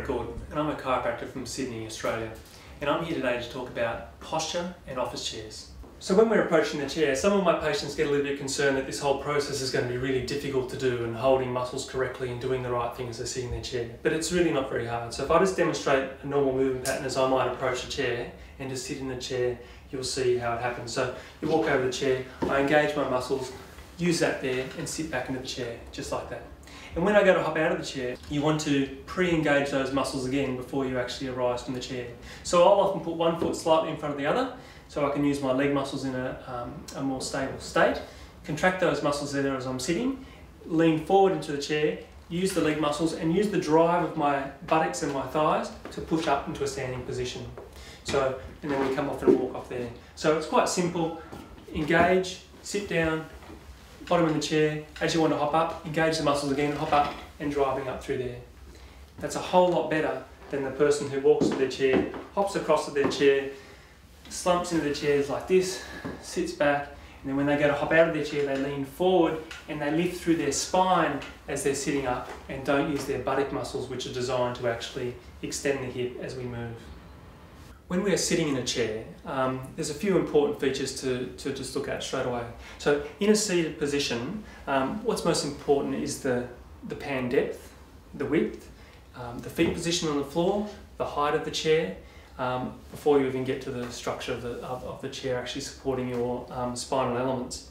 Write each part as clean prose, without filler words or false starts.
Gordon, and I'm a chiropractor from Sydney, Australia, and I'm here today to talk about posture and office chairs. So when we're approaching the chair, some of my patients get a little bit concerned that this whole process is going to be really difficult to do and holding muscles correctly and doing the right thing as they sit in their chair. But it's really not very hard. So if I just demonstrate a normal movement pattern as I might approach a chair and just sit in the chair, you'll see how it happens. So you walk over the chair, I engage my muscles, use that there and sit back into the chair, just like that. And when I go to hop out of the chair, you want to pre-engage those muscles again before you actually arise from the chair. So I'll often put one foot slightly in front of the other, so I can use my leg muscles in a more stable state, contract those muscles there as I'm sitting, lean forward into the chair, use the leg muscles and use the drive of my buttocks and my thighs to push up into a standing position. So, and then we come off and walk off there. So it's quite simple. Engage, sit down, bottom in the chair. As you want to hop up, engage the muscles again, hop up and driving up through there. That's a whole lot better than the person who walks to their chair, hops across to their chair, slumps into the chairs like this, sits back, and then when they go to hop out of their chair, they lean forward and they lift through their spine as they're sitting up and don't use their buttock muscles, which are designed to actually extend the hip as we move. When we are sitting in a chair, there's a few important features to just look at straight away. So in a seated position, what's most important is the pan depth, the width, the feet position on the floor, the height of the chair, before you even get to the structure of the chair actually supporting your spinal elements.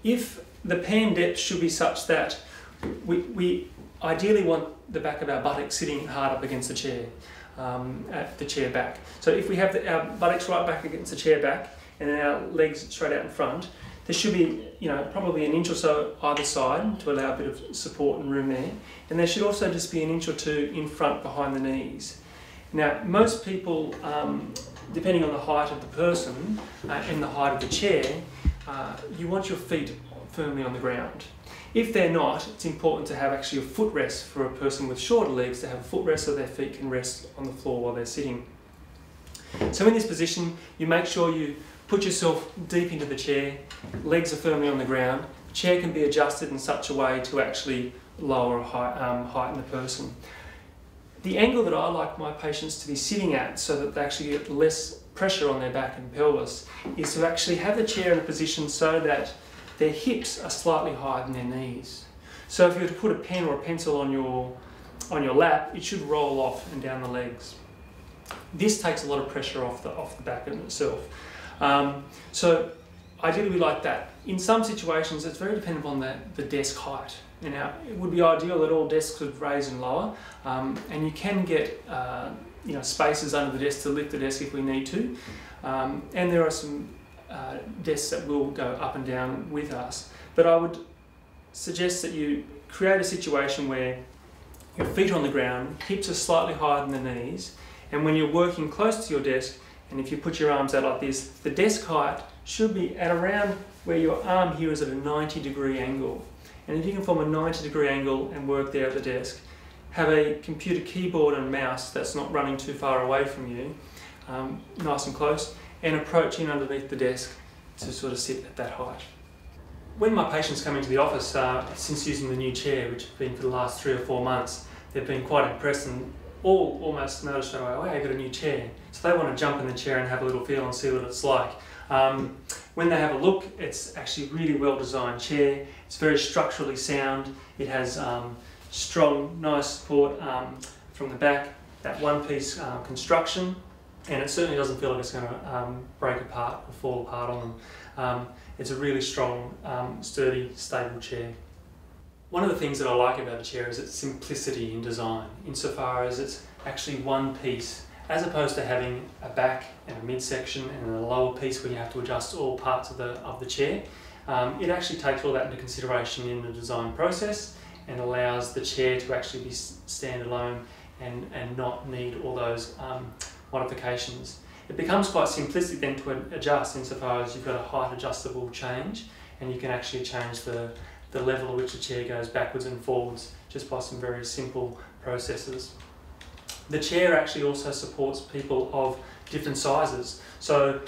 If the pan depth should be such that we ideally want the back of our buttocks sitting hard up against the chair, at the chair back. So if we have our buttocks right back against the chair back and then our legs straight out in front, there should be, probably an inch or so either side to allow a bit of support and room there. And there should also just be an inch or two in front behind the knees. Now, most people, depending on the height of the person and the height of the chair, you want your feet firmly on the ground. If they're not, it's important to have actually a footrest for a person with shorter legs to have a footrest so their feet can rest on the floor while they're sitting. So in this position, you make sure you put yourself deep into the chair, legs are firmly on the ground. The chair can be adjusted in such a way to actually lower or heighten the person. The angle that I like my patients to be sitting at so that they actually get less pressure on their back and pelvis is to actually have the chair in a position so that their hips are slightly higher than their knees. So if you were to put a pen or a pencil on your lap, it should roll off and down the legs. This takes a lot of pressure off the back in itself. So ideally we like that. In some situations it's very dependent on the desk height. Now it would be ideal that all desks would raise and lower, and you can get spaces under the desk to lift the desk if we need to, and there are some desks that will go up and down with us. But I would suggest that you create a situation where your feet are on the ground, hips are slightly higher than the knees, and when you're working close to your desk, and if you put your arms out like this, the desk height should be at around where your arm here is at a 90-degree angle. And if you can form a 90-degree angle and work there at the desk, have a computer keyboard and mouse that's not running too far away from you, nice and close, and approach in underneath the desk to sort of sit at that height. When my patients come into the office, since using the new chair, which has been for the last 3 or 4 months, they've been quite impressed and all almost noticed straight away, oh, I got a new chair. So they want to jump in the chair and have a little feel and see what it's like. When they have a look, it's actually a really well designed chair. It's very structurally sound. It has strong, nice support from the back, that one-piece construction, and it certainly doesn't feel like it's going to break apart or fall apart on them. It's a really strong, sturdy, stable chair. One of the things that I like about a chair is its simplicity in design, insofar as it's actually one piece, as opposed to having a back and a midsection and a lower piece where you have to adjust all parts of the chair. It actually takes all that into consideration in the design process and allows the chair to actually be standalone and not need all those modifications. It becomes quite simplistic then to adjust insofar as you've got a height adjustable change, and you can actually change the level at which the chair goes backwards and forwards just by some very simple processes. The chair actually also supports people of different sizes. So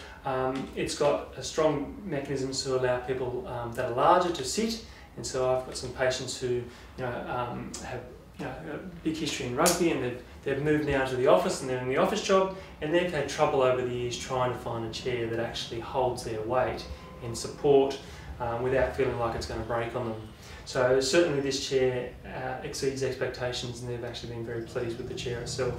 it's got a strong mechanisms to allow people that are larger to sit, and so I've got some patients who have a big history in rugby, and they've moved now to the office and they're in the office job, and they've had trouble over the years trying to find a chair that actually holds their weight and support without feeling like it's going to break on them. So certainly this chair exceeds expectations, and they've actually been very pleased with the chair itself.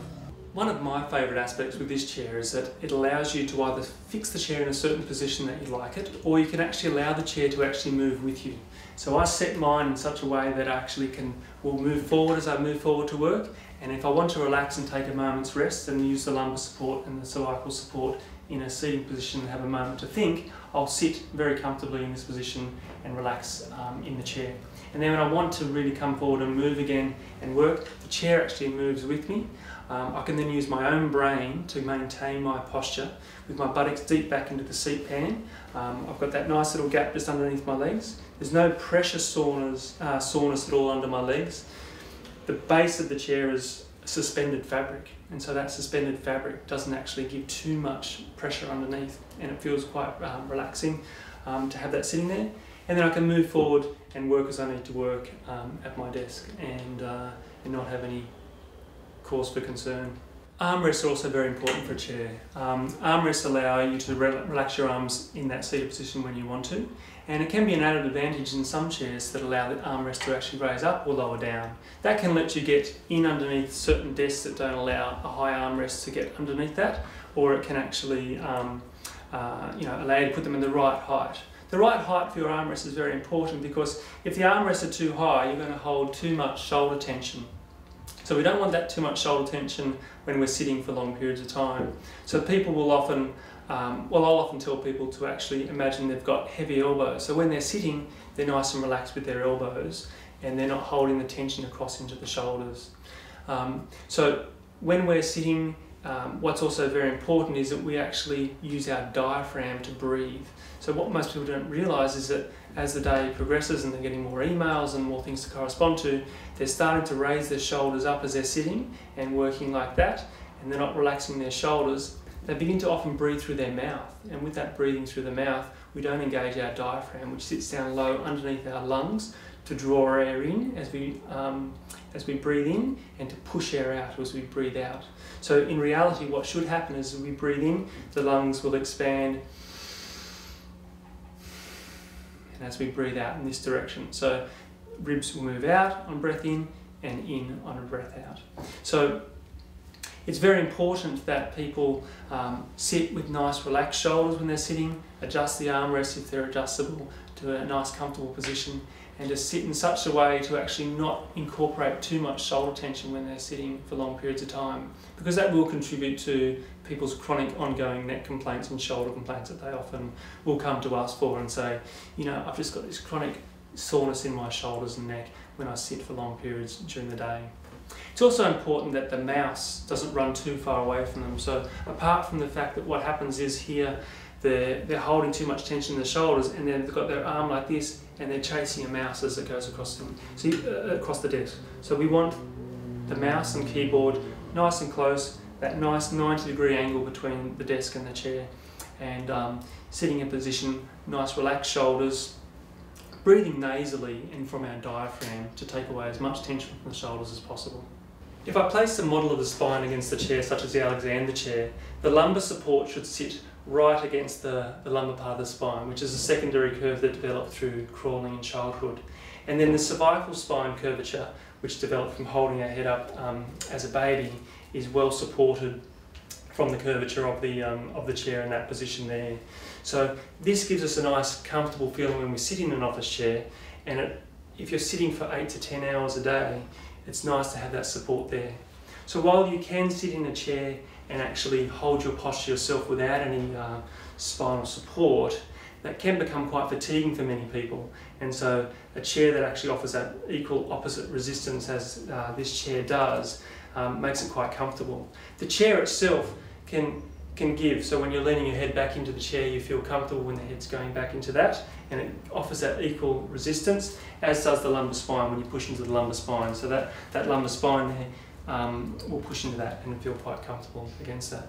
One of my favourite aspects with this chair is that it allows you to either fix the chair in a certain position that you like it, or you can actually allow the chair to actually move with you. So I set mine in such a way that I actually will move forward as I move forward to work, and if I want to relax and take a moment's rest and use the lumbar support and the cervical support in a seating position and have a moment to think, I'll sit very comfortably in this position and relax in the chair. And then when I want to really come forward and move again and work, the chair actually moves with me. I can then use my own brain to maintain my posture with my buttocks deep back into the seat pan. I've got that nice little gap just underneath my legs. There's no pressure soreness at all under my legs. The base of the chair is suspended fabric, and so that suspended fabric doesn't actually give too much pressure underneath, and it feels quite relaxing to have that sitting there. And then I can move forward and work as I need to work at my desk and not have any cause for concern. Armrests are also very important for a chair. Armrests allow you to relax your arms in that seated position when you want to, and it can be an added advantage in some chairs that allow the armrest to actually raise up or lower down. That can let you get in underneath certain desks that don't allow a high armrest to get underneath that, or it can actually allow you to put them in the right height. The right height for your armrest is very important, because if the armrests are too high, you're going to hold too much shoulder tension. So we don't want that too much shoulder tension when we're sitting for long periods of time. So people will often, I'll often tell people to actually imagine they've got heavy elbows. So when they're sitting, they're nice and relaxed with their elbows, and they're not holding the tension across into the shoulders. So when we're sitting, what's also very important is that we actually use our diaphragm to breathe. So what most people don't realise is that as the day progresses and they're getting more emails and more things to correspond to, they're starting to raise their shoulders up as they're sitting and working like that, and they're not relaxing their shoulders. They begin to often breathe through their mouth, and with that breathing through the mouth, we don't engage our diaphragm, which sits down low underneath our lungs to draw air in as we breathe in, and to push air out as we breathe out. So in reality, what should happen is as we breathe in, the lungs will expand, and as we breathe out in this direction. So ribs will move out on breath in and in on a breath out. So it's very important that people sit with nice relaxed shoulders when they're sitting, adjust the armrests if they're adjustable to a nice comfortable position, and to sit in such a way to actually not incorporate too much shoulder tension when they're sitting for long periods of time, because that will contribute to people's chronic ongoing neck complaints and shoulder complaints that they often will come to us for and say, you know, I've just got this chronic soreness in my shoulders and neck when I sit for long periods during the day. It's also important that the mouse doesn't run too far away from them. So apart from the fact that what happens is here, they're holding too much tension in the shoulders, and then they've got their arm like this, and they're chasing a mouse as it goes across them, across the desk. So we want the mouse and keyboard nice and close, that nice 90-degree angle between the desk and the chair, and sitting in position, nice relaxed shoulders, breathing nasally and from our diaphragm to take away as much tension from the shoulders as possible. If I place the model of the spine against the chair, such as the Alexander chair, the lumbar support should sit right against the lumbar part of the spine, which is a secondary curve that developed through crawling in childhood. And then the cervical spine curvature, which developed from holding our head up as a baby, is well supported from the curvature of the chair in that position there. So this gives us a nice comfortable feeling when we sit in an office chair, and if you're sitting for 8 to 10 hours a day, it's nice to have that support there. So while you can sit in a chair and actually hold your posture yourself without any spinal support, that can become quite fatiguing for many people. And so a chair that actually offers that equal opposite resistance as this chair does makes it quite comfortable. The chair itself can give, so when you're leaning your head back into the chair, you feel comfortable when the head's going back into that, and it offers that equal resistance, as does the lumbar spine when you push into the lumbar spine. So that lumbar spine there will push into that and feel quite comfortable against that.